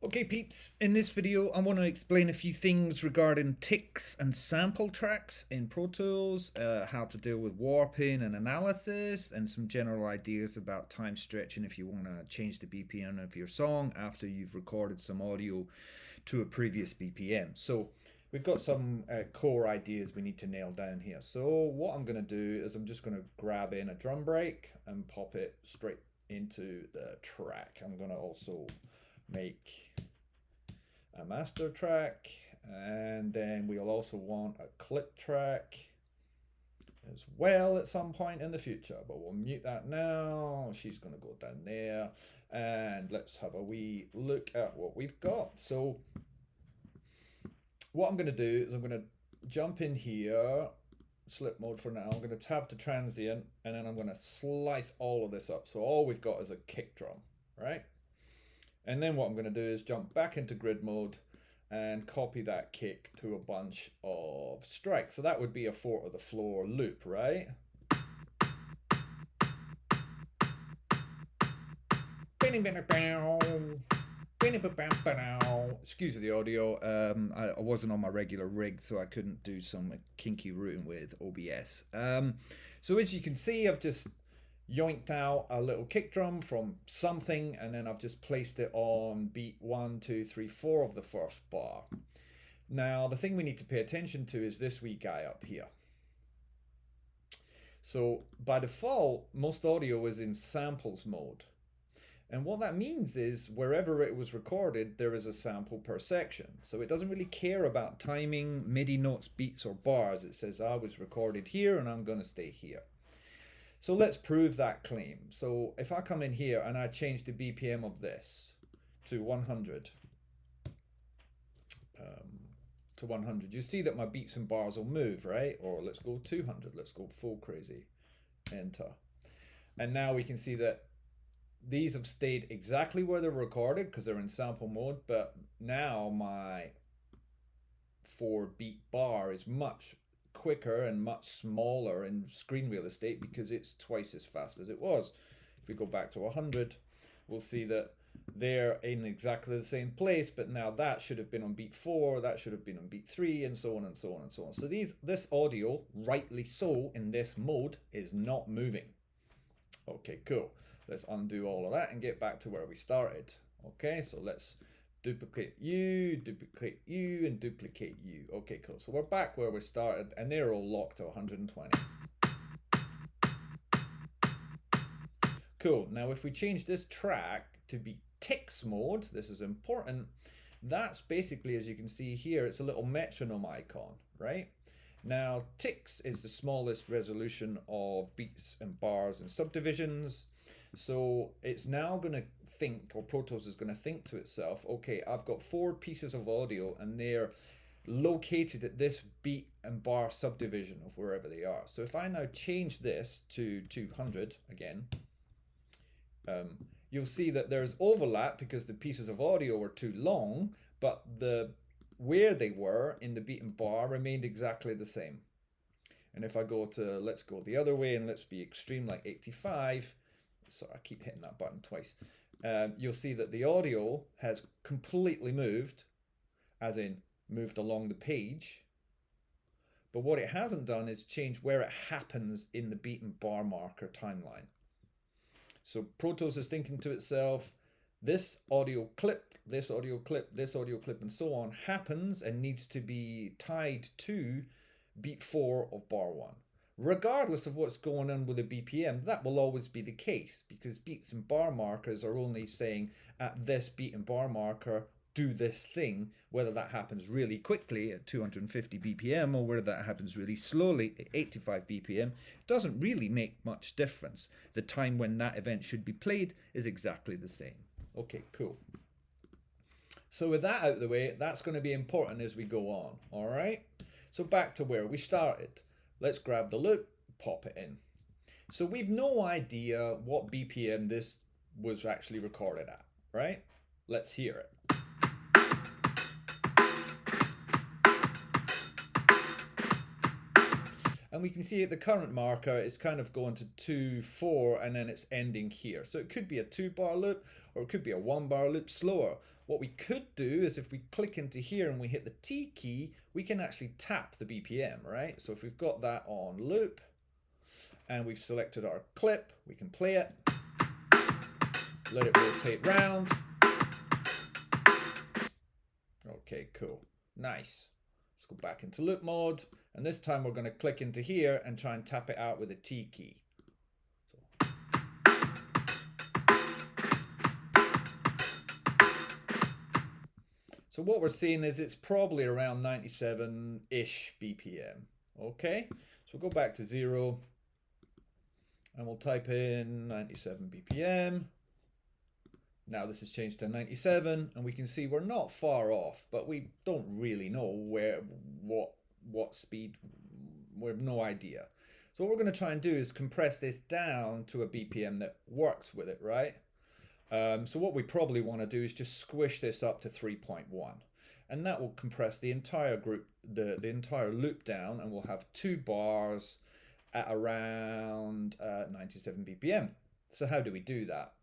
Okay peeps, in this video I want to explain a few things regarding ticks and sample tracks in Pro Tools, how to deal with warping and analysis, and some general ideas about time stretching if you want to change the BPM of your song after you've recorded some audio to a previous BPM. So we've got some core ideas we need to nail down here. So what I'm going to do is I'm just going to grab in a drum break and pop it straight into the track. I'm going to also make a master track, and then we'll also want a clip track as well at some point in the future, but we'll mute that now. She's going to go down there, and let's have a wee look at what we've got. So what I'm going to do is I'm going to jump in here, slip mode for now. I'm going to tap the transient, and then I'm going to slice all of this up. So all we've got is a kick drum, right? And then what I'm going to do is jump back into grid mode and copy that kick to a bunch of strikes. So that would be a 4 to the floor loop, right? Excuse the audio. I wasn't on my regular rig, so I couldn't do some kinky routing with OBS. So as you can see, I've just yoinked out a little kick drum from something, and then I've just placed it on beat 1, 2, 3, 4 of the first bar. Now the thing we need to pay attention to is this wee guy up here. So by default, most audio is in samples mode, and what that means is wherever it was recorded there is a sample per section, so it doesn't really care about timing, MIDI notes, beats or bars. It says I was recorded here and I'm going to stay here. So let's prove that claim. So if I come in here and I change the BPM of this to 100, you see that my beats and bars will move, right? Or let's go 200, let's go full crazy, enter. And now we can see that these have stayed exactly where they're recorded because they're in sample mode, but now my 4 beat bar is much quicker and much smaller in screen real estate because it's twice as fast as it was. If we go back to 100, we'll see that they're in exactly the same place, but now that should have been on beat 4, that should have been on beat 3, and so on and so on and so on. So this audio, rightly so, in this mode is not moving. Okay, cool. Let's undo all of that and get back to where we started. Okay, so let's duplicate you, and duplicate you. Okay, cool. So we're back where we started, and they're all locked to 120. Cool. Now if we change this track to be ticks mode, this is important. That's basically, as you can see here, it's a little metronome icon, right? Now ticks is the smallest resolution of beats and bars and subdivisions. So it's now going to think, or Pro Tools is going to think to itself, okay, I've got 4 pieces of audio and they're located at this beat and bar subdivision of wherever they are. So if I now change this to 200 again, you'll see that there's overlap because the pieces of audio were too long, but where they were in the beat and bar remained exactly the same. And if I go to, let's go the other way and let's be extreme like 85, so I keep hitting that button twice, you'll see that the audio has completely moved, as in moved along the page, but what it hasn't done is change where it happens in the beat and bar marker timeline. So Pro Tools is thinking to itself, this audio clip, this audio clip, this audio clip, and so on happens and needs to be tied to beat 4 of bar 1. Regardless of what's going on with the BPM, that will always be the case because beats and bar markers are only saying at this beat and bar marker, do this thing, whether that happens really quickly at 250 BPM or whether that happens really slowly at 85 BPM doesn't really make much difference. The time when that event should be played is exactly the same. Okay, cool. So with that out of the way, that's going to be important as we go on, all right? So back to where we started. Let's grab the loop, pop it in. So we've no idea what BPM this was actually recorded at, right? Let's hear it. And we can see at the current marker, it's kind of going to 2, 4, and then it's ending here. So it could be a 2-bar loop, or it could be a 1-bar loop slower. What we could do is if we click into here and we hit the T key, we can actually tap the BPM, right? So if we've got that on loop and we've selected our clip, we can play it, let it rotate round. Okay, cool. Nice. Let's go back into loop mode. And this time we're going to click into here and try and tap it out with a T key. So what we're seeing is it's probably around 97-ish BPM. Okay, so we'll go back to 0 and we'll type in 97 BPM. Now this has changed to 97 and we can see we're not far off, but we don't really know what speed. We have no idea. So what we're going to try and do is compress this down to a BPM that works with it, right? So what we probably want to do is just squish this up to 3.1, and that will compress the entire group, the entire loop down, and we'll have 2 bars at around 97 BPM. So how do we do that?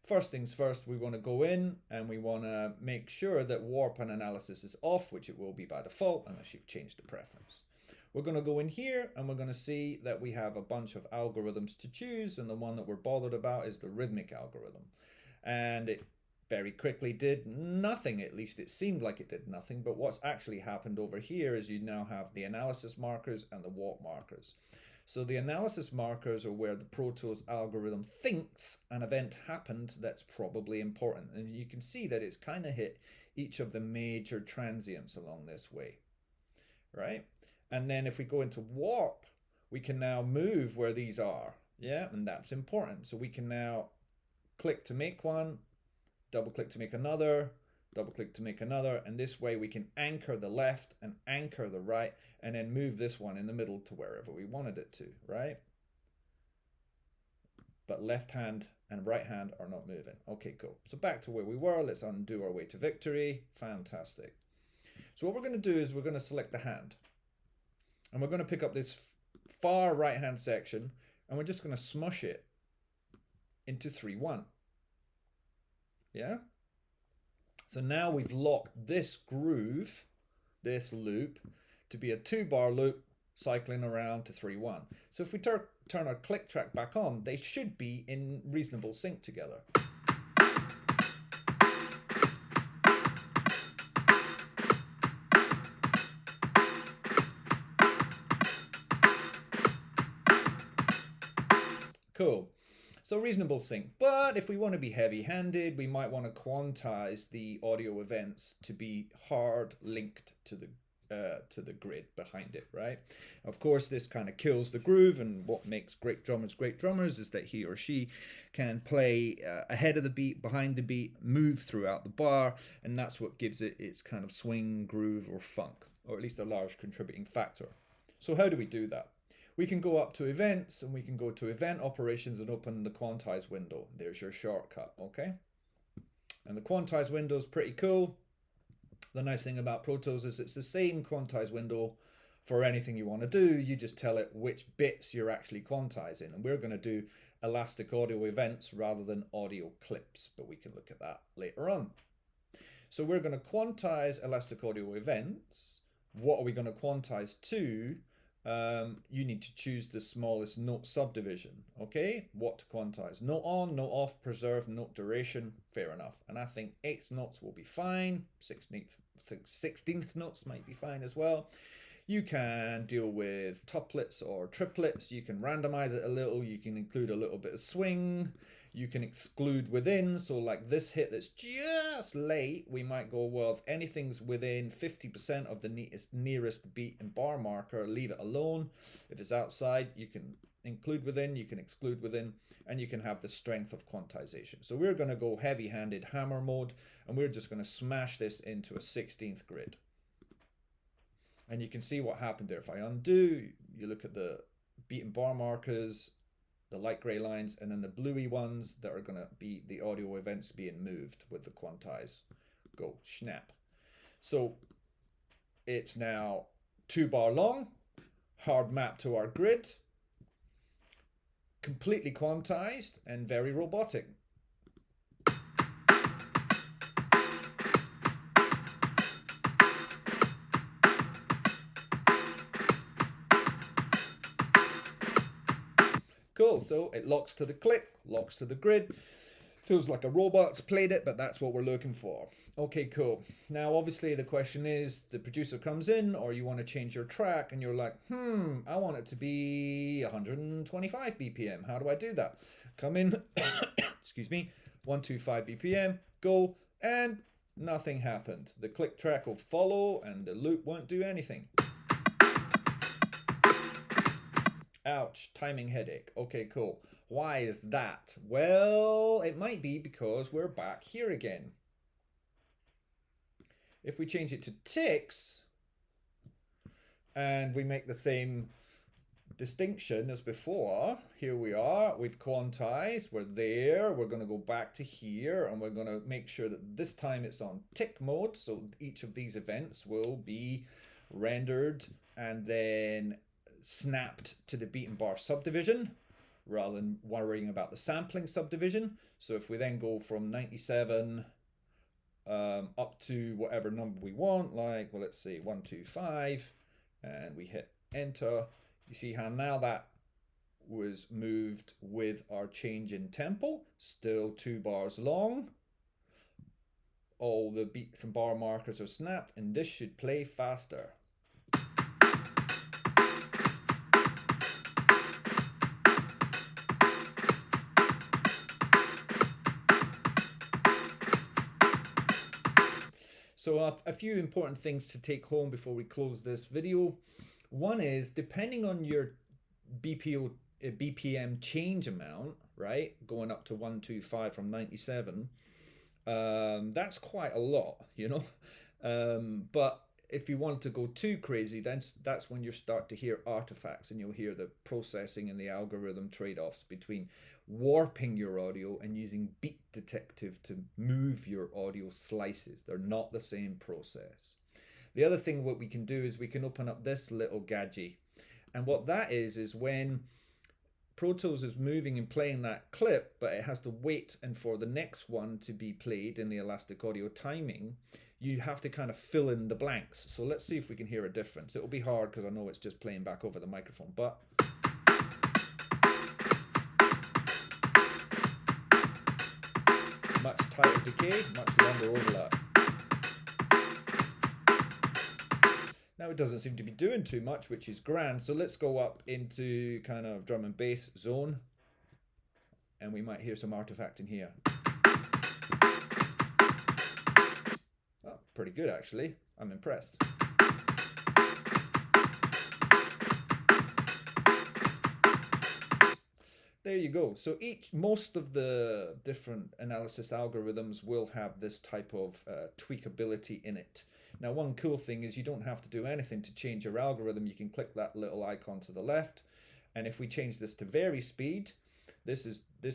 First things first, we want to go in and we want to make sure that warp and analysis is off, which it will be by default unless you've changed the preference. We're going to go in here and we're going to see that we have a bunch of algorithms to choose, and the one that we're bothered about is the rhythmic algorithm. And it very quickly did nothing, at least it seemed like it did nothing, but what's actually happened over here is you now have the analysis markers and the warp markers. So the analysis markers are where the Pro Tools algorithm thinks an event happened that's probably important. And you can see that it's kind of hit each of the major transients along this way, right? And then if we go into warp, we can now move where these are, yeah? And that's important. So we can now click to make one, double click to make another, double click to make another, and this way we can anchor the left and anchor the right, and then move this one in the middle to wherever we wanted it to, right? But left hand and right hand are not moving. Okay, cool. So back to where we were. Let's undo our way to victory. Fantastic. So what we're going to do is we're going to select the hand, and we're going to pick up this far right hand section, and we're just going to smush it into 3-1. Yeah? So now we've locked this groove, this loop, to be a 2-bar loop cycling around to 3-1. So if we turn our click track back on, they should be in reasonable sync together. Cool. So reasonable sync, but if we want to be heavy-handed, we might want to quantize the audio events to be hard linked to the grid behind it, right? Of course, this kind of kills the groove, and what makes great drummers is that he or she can play ahead of the beat, behind the beat, move throughout the bar, and that's what gives it its kind of swing, groove, or funk, or at least a large contributing factor. So how do we do that? We can go up to events, and we can go to event operations and open the quantize window. There's your shortcut, okay? And the quantize window is pretty cool. The nice thing about Pro Tools is it's the same quantize window for anything you want to do. You just tell it which bits you're actually quantizing. And we're going to do elastic audio events rather than audio clips, but we can look at that later on. So we're going to quantize elastic audio events. What are we going to quantize to? You need to choose the smallest note subdivision, okay? What to quantize? Note on, note off, preserve, note duration, fair enough. And I think 8th notes will be fine. 16th notes might be fine as well. You can deal with tuplets or triplets. You can randomize it a little. You can include a little bit of swing. You can exclude within. So like this hit that's just late, we might go, well, if anything's within 50% of the nearest beat and bar marker, leave it alone. If it's outside, you can include within, you can exclude within, and you can have the strength of quantization. So we're going to go heavy-handed hammer mode, and we're just going to smash this into a 16th grid. And you can see what happened there. If I undo, you look at the beat and bar markers, the light gray lines, and then the bluey ones that are going to be the audio events being moved with the quantize. Go, snap. So it's now 2-bar long, hard map to our grid, completely quantized and very robotic. go. So it locks to the click, locks to the grid. Feels like a robot's played it, but that's what we're looking for. Okay, cool. Now, obviously, the question is, the producer comes in, or you want to change your track, and you're like, I want it to be 125 BPM. How do I do that? Come in, excuse me, 125 BPM, go, and nothing happened. The click track will follow, and the loop won't do anything. Ouch, timing headache. Okay, cool. Why is that? Well, it might be because we're back here again. If we change it to ticks and we make the same distinction as before, here we are, we've quantized, we're there, we're going to go back to here, and we're going to make sure that this time it's on tick mode, so each of these events will be rendered and then snapped to the beat and bar subdivision rather than worrying about the sampling subdivision. So if we then go from 97 up to whatever number we want, like, well, let's say 125, and we hit enter, you see how now that was moved with our change in tempo, still 2 bars long. All the beat and bar markers are snapped, and this should play faster. So a few important things to take home before we close this video. One is, depending on your BPM change amount, right, going up to 125 from 97, that's quite a lot, you know. But if you want to go too crazy, then that's when you start to hear artifacts, and you'll hear the processing and the algorithm trade-offs between warping your audio and using Beat Detective to move your audio slices. They're not the same process. The other thing what we can do is we can open up this little gadget, and what that is when Pro Tools is moving and playing that clip, but it has to wait and for the next one to be played in the Elastic Audio timing, you have to kind of fill in the blanks. So let's see if we can hear a difference. It'll be hard because I know it's just playing back over the microphone, but much tighter decay, much longer overlap. Now it doesn't seem to be doing too much, which is grand. So let's go up into kind of drum and bass zone, and we might hear some artifact in here. Oh, pretty good actually. I'm impressed. There you go. So most of the different analysis algorithms will have this type of tweakability in it. Now, one cool thing is you don't have to do anything to change your algorithm. You can click that little icon to the left, and if we change this to vary speed, this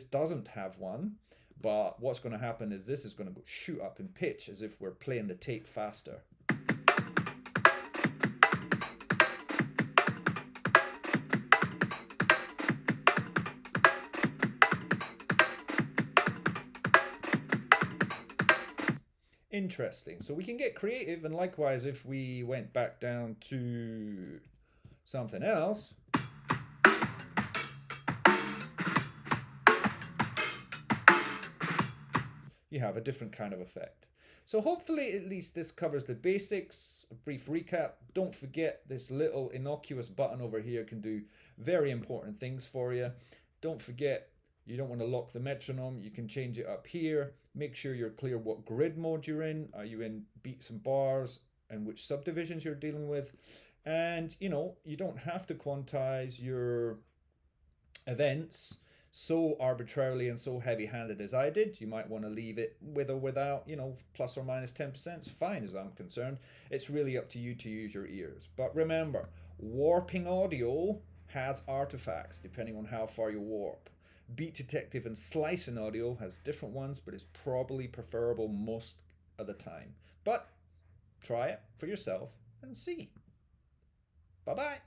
doesn't have one, but what's going to happen is this is going to go shoot up in pitch as if we're playing the tape faster. Interesting. So we can get creative, and likewise if we went back down to something else, you have a different kind of effect. So hopefully at least this covers the basics. A brief recap. Don't forget this little innocuous button over here can do very important things for you. Don't forget, you don't want to lock the metronome. You can change it up here. Make sure you're clear what grid mode you're in. Are you in beats and bars, and which subdivisions you're dealing with? And you know, you don't have to quantize your events so arbitrarily and so heavy-handed as I did. You might want to leave it with or without, you know, plus or minus 10%. It's fine as I'm concerned. It's really up to you to use your ears. But remember, warping audio has artifacts depending on how far you warp. Beat Detective and slicing audio has different ones, but it's probably preferable most of the time. But try it for yourself and see. Bye-bye.